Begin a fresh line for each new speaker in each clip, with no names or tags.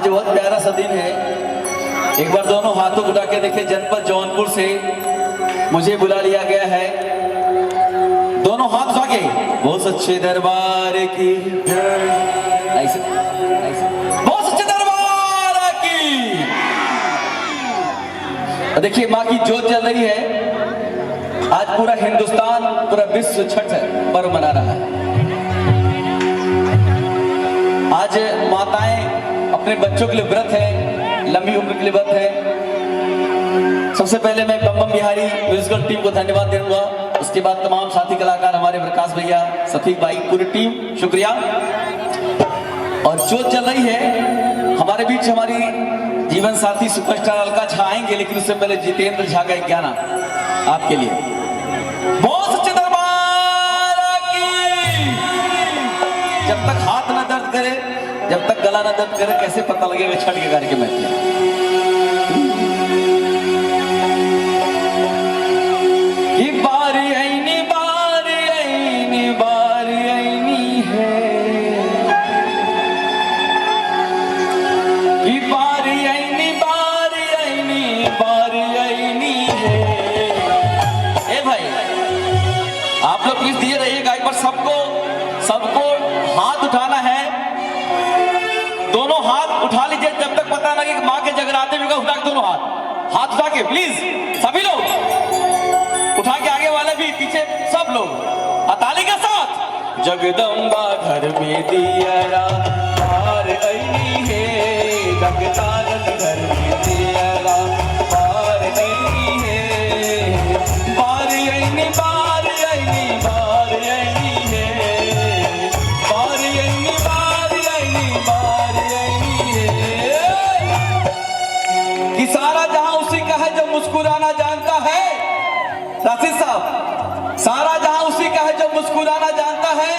आज बहुत प्यारा सा दिन है। एक बार दोनों हाथों उठा के देखे, जनपद जौनपुर से मुझे बुला लिया गया है। दोनों हाथ उठा के, बहुत सच्चे दरबार की ऐसे ऐसे, बहुत सच्चे दरबार की। देखिए माँ की जोत जल रही है। आज पूरा हिंदुस्तान, पूरा विश्व छठ पर्व मना रहा है। आज माताएं अपने बच्चों के लिए व्रत है, लंबी उम्र के लिए व्रत है। सबसे पहले मैं बम बम बिहारी म्यूजिकल टीम को धन्यवाद दूंगा। उसके बाद तमाम साथी कलाकार, हमारे प्रकाश भैया, सफीक भाई, पूरी टीम, शुक्रिया। और जोत चल रही है हमारे बीच। हमारी जीवन साथी सुपरस्टार अलका झा आएंगे, लेकिन उससे पहले जितेंद्र झा का एक गाना आपके लिए। बहुत सच्चे दरबार की। जब तक हाथ ना दर्द करे, जब तक गला ना दर्द करे, कैसे पता लगेगा छठ के कार्यक्रम में क्या? कि बारी आईनी, बारी आईनी, बारी आईनी है। कि बारी आईनी, बारी आईनी, बारी आईनी है। ए भाई, आप लोग प्लीज दिए रहिएगा। एक बार सबको हाथ उठाना है। दोनों हाथ उठा लीजिए जब तक पता ना कि माँ के जगराते भी उठा के, दोनों हाथ उठा के प्लीज सभी लोग उठा के, आगे वाले भी, पीछे सब लोग ताली के साथ। जगदम्बा घर में दियरा पार आईनी है, जगतारन घर में दियरा पार आईनी है। पार आईनी, पार आईनी, पार आईनी है। पार आईनी, पार आईनी, पार आईनी है। कि सारा जहां उसी का है जो मुस्कुराना जानता है। राशिद साहब, सारा जहां उसी का है जो मुस्कुराना जानता है।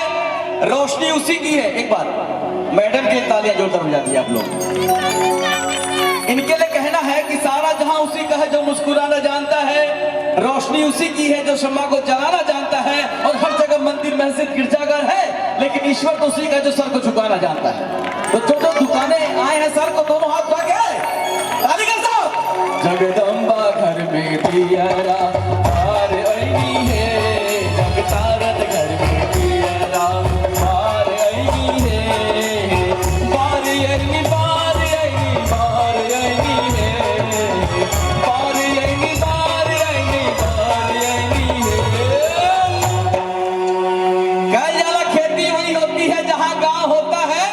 रोशनी उसी की है। एक बार मैडम की तालियां जोरदार हो जाती है आप लोग। इनके लिए कहना है कि सारा जहां उसी का है जो मुस्कुराना जानता है। रोशनी उसी की है जो शम्मा को जलाना जानता है। और हर जगह मंदिर, मस्जिद, गिरजाघर है, लेकिन ईश्वर तो उसी का जो सर को झुकाना जानता है। तो जो दुकानें आए हैं, सर को दोनों हाथ उठा के ताली के साथ। जगदम्बा घर में दियरा पार आईनी है, जगतारन घर में दियरा पार आईनी है। पार आईनी, पार आईनी, पार आईनी है। पार आईनी, पार आईनी, पार आईनी है। कहा जाला खेती वही होती है जहां गांव होता है।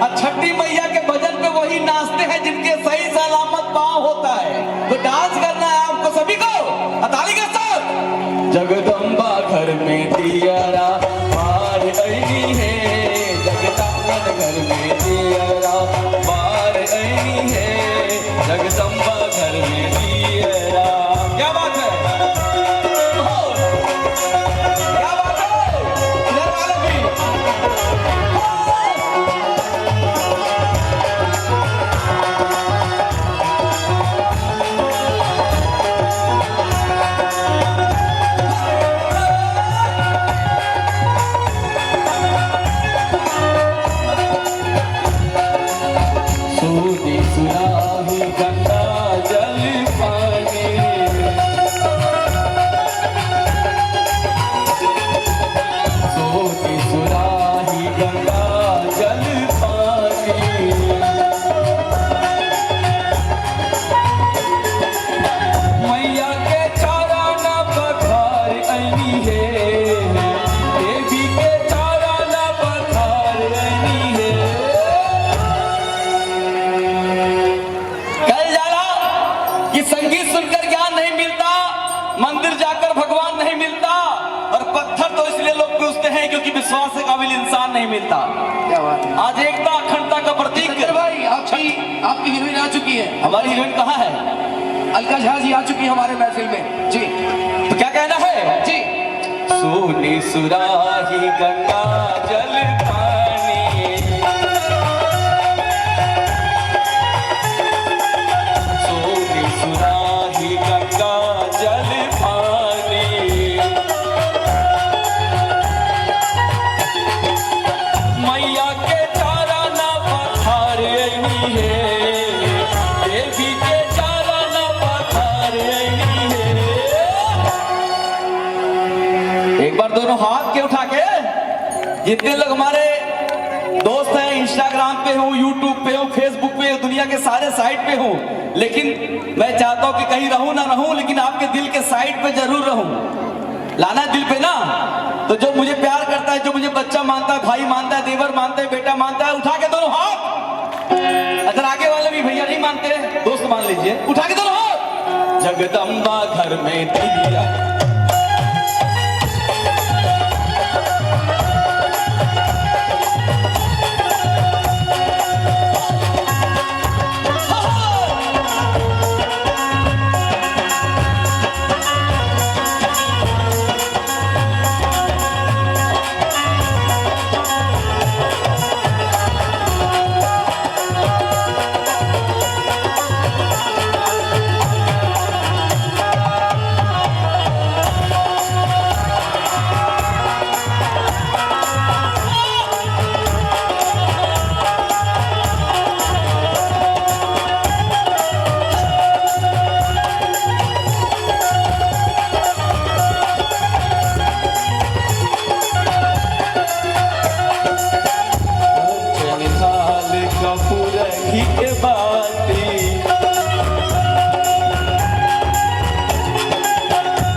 और छठी मैया के भजन पे वही नाचते हैं जिनके सही सलामत पांव होता है। तो डांस करना है आपको सभी को, ताली के साथ। जगदम्बा घर में दियरा पार आईनी है, जगतारन घर में दियरा पार आईनी है। जगदम्बा घर में दियरा। क्या बात है, क्या बात है। इधर वाले भी सूदी सुराही गंगा जल पानी। सूदी सुराही गंगा जल पानी। मैया के चरण पखार आईनी है, देवी के चरण पखार आईनी है। कि संगीत सुनकर ज्ञान नहीं मिलता, मंदिर जाकर भगवान नहीं मिलता, और पत्थर तो इसलिए लोग पूछते हैं क्योंकि विश्वास से काबिल इंसान नहीं मिलता। क्या बात है। आज एकता अखंडता का प्रतीक भाई आपकी हीरोइन आ चुकी है। हमारी हीरोइन कहाँ है? अलका झा जी आ चुकी है हमारे महफिल में जी। तो क्या कहना है जी? सोनी सुराही गंगा जल पानी। सोनी सुराही गंगा जल पानी। मैया के चरण पखार आईनी है, देवी के चरण पखार आईनी है। एक बार दोनों हाथ के उठा के, जितने लोग हमारे दोस्त हैं इंस्टाग्राम पे हूँ, यूट्यूब पे हूँ, फेसबुक पे हूँ, दुनिया के सारे साइट पे हूँ, लेकिन मैं चाहता हूँ कि कहीं रहूँ ना रहूँ, लेकिन आपके दिल के साइट पे जरूर रहूँ। लाना है दिल पे ना, तो जो मुझे प्यार करता है, जो मुझे बच्चा मानता है, भाई मानता है, देवर मानता है, बेटा मानता है, उठा के दोनों हाथ। अगर आगे वाले भी भैया नहीं मानते, दोस्त मान लीजिए, उठा के दोनों हाथ। जगदम्बा घर में दिया, के बाती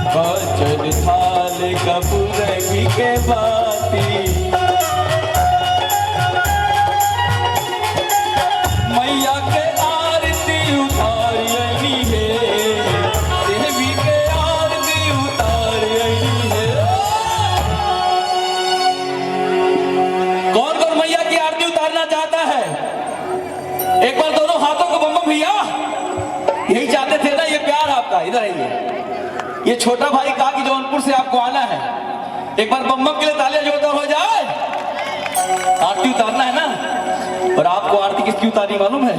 भजन थाल कपूरही के बाती, मैया के आरती उतारियनी है, देवी के आरती उतारियनी है। कौन कौन मैया की आरती उतारना चाहता है? एक बार दोनों हाथों को बम बम भैया, यही चाहते थे ना, ये प्यार आपका। इधर आइए, ये छोटा भाई कहा कि जौनपुर से आपको आना है, एक बार बम बम के लिए तालियां जोरदार हो जाए। आरती उतारना है ना, और आपको आरती किसकी उतारनी मालूम है?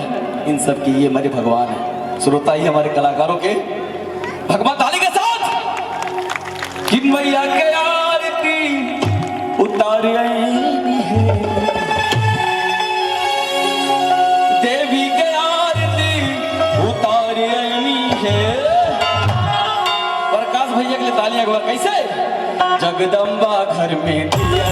इन सब की, ये हमारे भगवान है, श्रोता ही हमारे कलाकारों के भगवान। ताली के साथ कि मैया के आरती उतारी है, देवी के आरती उतारियनी है। प्रकाश भैया के लिए तालियां एक बार। कैसे? जगदम्बा घर में दिया